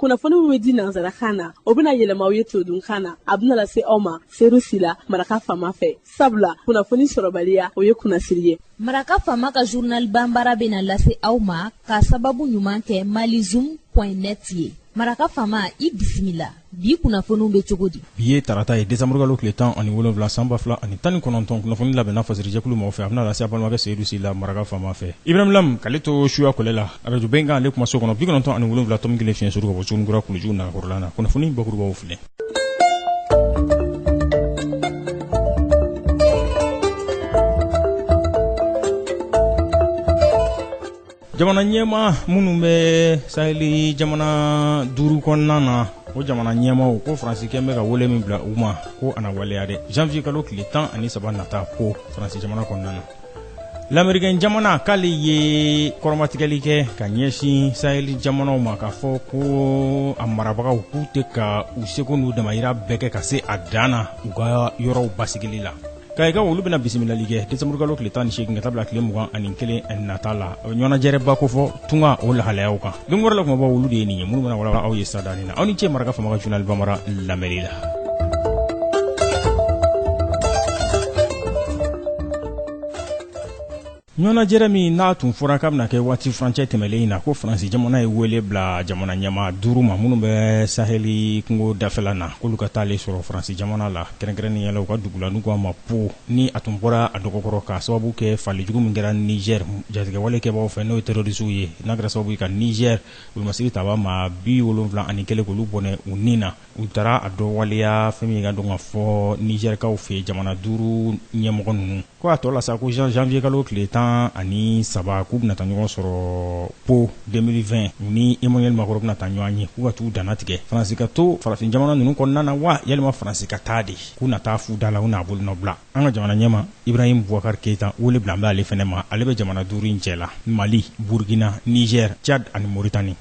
kunnafoni min bɛ di nanzarakan na o bɛna yɛlɛma aw ye todunkan na a bɛna lase aw ma seeru sila maraka fama fɛ sabula kunnafoni sɔrɔbaliya o ye kunnasiri ye. maraka fama ka journal banbaara bɛna lase aw ma ka sababu ɲuman kɛ malizoom.net ye. maraka fama i bisimila bi kunnafoniw bɛ cogo di. bi ye tarata ye décembre kalo tile 17 san 2019 kunnafoni labɛnna fasirijɛkulu mɔgɔ fɛ a bɛna lase a balimakɛ seyidu sila maraka fama fɛ. ibrahim lam k'ale to suya kɔlɛ la radio bɛnkan ale kuma so kɔnɔ 97 tɔmi kelen fiɲɛ suru ka bɔ sununkura kulujugu nagakɔrɔla na kunnafoni bakurubaw filɛ. jamana ɲɛma minnu bɛ saheli jamana 5 kɔnɔna na o jamana ɲɛmaw ko faransi kɛn bɛ ka wele min bila u ma ko ana waleya dɛ. janvier kalo tile 13 nata ko faransi jamana kɔnɔna na l'américain jamana k'ale ye kɔrɔmatigɛli kɛ ka ɲɛsin saheli jamanaw ma k'a fɔ ko a marabagaw k'u tɛ ka u seko n'u damayira bɛɛ kɛ ka se a dan na u ka yɔrɔw basigili la. Kaika olu bɛna bisimilali kɛ décembre kalo tile 18 ka tabila tile 21 nata la ɲɔnajɛrɛba ko fɔ tunga o lahalayaw kan. don wɛrɛ la kuma bɔ olu de ye nin ye minnu bɛna wala aw ye sadani na aw ni cɛ maraka fama ka journal bamara lamɛnni la. ɲɔnajɛrɛ min n'a tun fɔra k'a bɛna kɛ waati furancɛ tɛmɛlen in na ko faransi jamana ye wele bila jamana ɲɛma 5 ma minnu bɛ saheli kungo dafɛla na k'olu ka taale sɔrɔ faransi jamana la kɛrɛnkɛrɛnnenya la u ka dugula n'u ko a ma po ni a tun bɔra a dɔgɔkɔrɔ ka sababu kɛ falijugu min kɛra Niger jatigɛwale kɛbaaw fɛ n'o ye terrorisiw ye n'a kɛra sababu ye ka Niger wolomasigi taba ma 71 k'olu bɔnɛ u ni na u taara a dɔ waleya fɛn min ka dɔn ka fɔ Nigerkaw fɛ jamana 5 ɲɛmɔgɔ ninnu ko a tɔ la sa ko janvier kalo tile 13 k'u bɛna taa ɲɔgɔn sɔrɔ po 2020 ni Emmanuel Macron bɛna taa ɲɔgɔn ye k'u ka t'u dana tigɛ faransi ka to farafin jamana ninnu kɔnɔna na wa yalima faransi ka taa de k'u na taa fu da la u n'a bolo nɔ bila. an ka jamana ɲɛma Ibrahim Boubacar Keita wele bila an bɛ ale fɛnɛ ma ale bɛ jamana 5 in cɛ la Mali, Burkina, Niger, Tchad ani Mauritanie.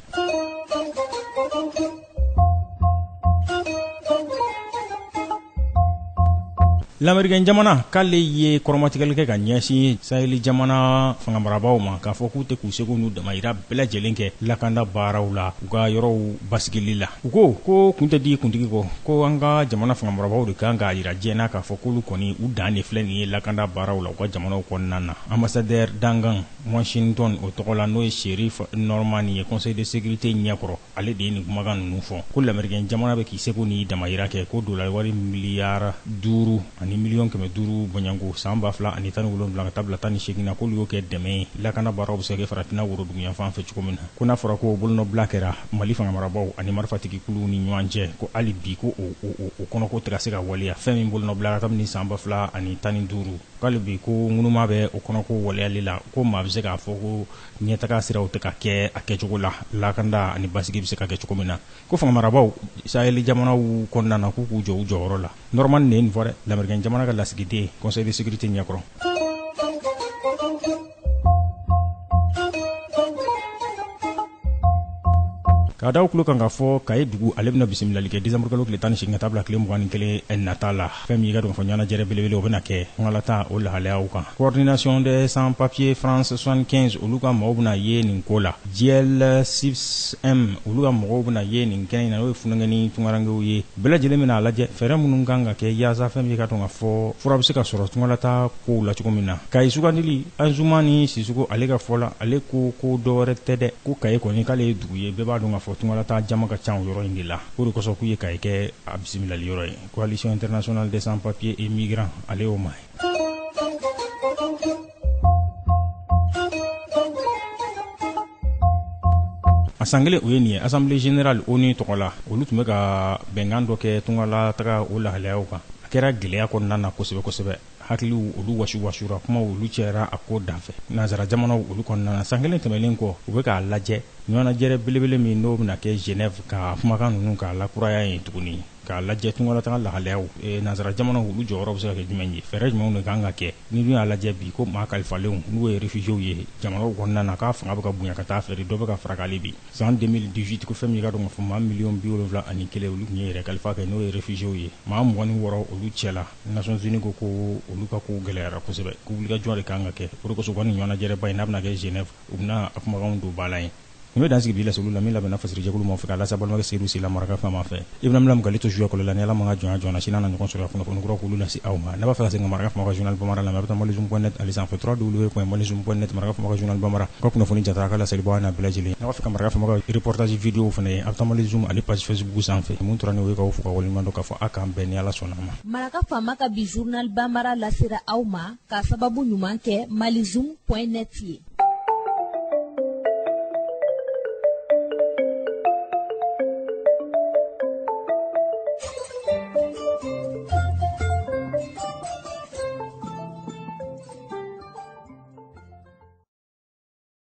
l'américain jamana k'ale ye kɔrɔmatigɛli kɛ ka ɲɛsin saheli jamana fangamarabaw ma k'a fɔ k'u tɛ k'u seko n'u damayira bɛɛ lajɛlen kɛ lakanda baaraw la u ka yɔrɔw basigili la. u ko kun tɛ di kuntigi kɔ ko an ka jamana fangamarabaw de kan k'a yira diɲɛ na k'a fɔ k'olu kɔni u dan de filɛ nin ye lakanda baaraw la u ka jamanaw kɔnɔna na. ambassadeur Dangan Washington o tɔgɔ la n'o ye Sheriff Norman ye conseil de sécurité ɲɛkɔrɔ ale de ye nin kumakan ninnu fɔ ko l'américain jamana bɛ k'i seko n'i damayira kɛ ko dolari wari miliyari 5 ani miliyɔn 500 bɔɲanko san 2017 ka tabila 18 na k'olu y'o kɛ dɛmɛ ye lakana baaraw bɛ se ka kɛ farafinna woroduguyan fan fɛ cogo min na ko n'a fɔra ko bolonɔbila kɛra Mali fangamarabaw ani marifatigi kulu ni ɲɔgɔn cɛ ko hali bi ko o kɔnɔko tɛ ka se ka waleya fɛn min bolonɔbila ka tabini san 2015 k'ale bi ko ŋunuma bɛ o kɔnɔko waleyali la ko maa bɛ se k'a fɔ ko ɲɛtaga siraw tɛ ka kɛ a kɛcogo la lakanda ani basigi bɛ se ka kɛ cogo min na ko fangamarabaw saheli jamanaw kɔnɔna na k'u k'u jɔ u jɔyɔrɔ la. Norman ne nin fɔ dɛ l'américain jamana ka lasigiden conseil de sécurité ɲɛkɔrɔ. k'a da kulo kan ka fɔ Kaye dugu ale bɛna bisimilali kɛ décembre kalo tile 18 ka taa bila tile 21 nata la fɛn min ka dɔn fɔ ɲɛnajɛrɛ belebele o bɛna kɛ ngalata o lahalayaw kan. coordination des sans papiers France 75 olu ka mɔgɔw bɛna ye nin ko la. GL 6M olu ka mɔgɔw bɛna ye nin kɛnɛ in na n'o ye funangɛni tungarankew ye bɛɛ lajɛlen bɛna a lajɛ fɛɛrɛ minnu kan ka kɛ yaasa fɛn min ka dɔn ka fɔ fura bɛ se ka sɔrɔ tungalata kow la cogo min na. Kaye sugandili Anzuma ni Sisoko ale ka fɔ la ale ko dɔwɛrɛ tɛ dɛ ko Kaye kɔni k'ale ye dugu ye bɛɛ b'a dɔn ka fɔ tungalata jama ka ca o yɔrɔ in de la o de kosɔn k'u ye Kaye kɛ a bisimilali yɔrɔ ye. coalition internationale des sans papiers et migrants ale y'o ma ye. a san kelen o ye nin ye assemblée générale ONU tɔgɔ la olu tun bɛ ka bɛnkan dɔ kɛ tungalataga o lahalayaw kan a kɛra gɛlɛya kɔnɔna na kosɛbɛ kosɛbɛ hakiliw olu wasiwasura kuma olu cɛra a ko danfɛ nanzara jamanaw olu kɔnɔna na san kelen tɛmɛlen kɔ u bɛ k'a lajɛ ɲɔnajɛrɛ belebele min n'o bɛna kɛ Genève ka kumakan ninnu k'a lakuraya yen tuguni k'a lajɛ tungalataga lahalayaw nanzara jamanaw olu jɔyɔrɔ bɛ se ka kɛ jumɛn ye fɛɛrɛ jumɛnw de kan ka kɛ ni dun y'a lajɛ bi ko maa kalifalenw n'u ye réfugiés ye jamanaw kɔnɔna na k'a fanga bɛ ka bonya ka taa fɛ dɔ bɛ ka fara k'ale bi san 2018 ko fɛn min ka dɔn ka fɔ maa 71,1 olu tun ye yɛrɛ kalifa kɛ n'o ye réfugiés ye maa 26 olu cɛ la Nations Unies ko olu ka ko gɛlɛyara kosɛbɛ ko wulikajɔ de kan ka kɛ o de kosɔn ko nin ɲɔnajɛrɛba in n'a bɛna kɛ Genève u bɛna a kumakanw don ba la yen ni bɛ dan sigi bi la solu la min labɛnna fasirijɛkulu ma fɛ ka lasa balimakɛ Seydou Sila maraka fama fɛ Ibrahim Lam gali to jouer kɔlɔ la ni ala man ka jɔnya jɔna sina na ɲɔgɔn sɔrɔ kunnafoni kura k'olu lase aw ma n'a b'a fɛ ka se ka maraka fama ka journal Bamara la a bɛ taa malizoom.net ali sanfɛ www.malizoom.net maraka fama ka journal Bamara ka kunnafoni jatara ka laseli bɔ n'a bɛɛ lajɛlen n'a b'a fɛ ka maraka fama ka reportage vidéo fana ye a bɛ taa malizoom ale page Facebook sanfɛ mun tora ni o ye k'aw fo ka waleɲuman dɔn k'a fɔ a k'an bɛn ni ala sɔnna ma. Maraka fama ka bi journal Bambara lasera aw ma ka sababu ɲuman kɛ malizoom.net ye.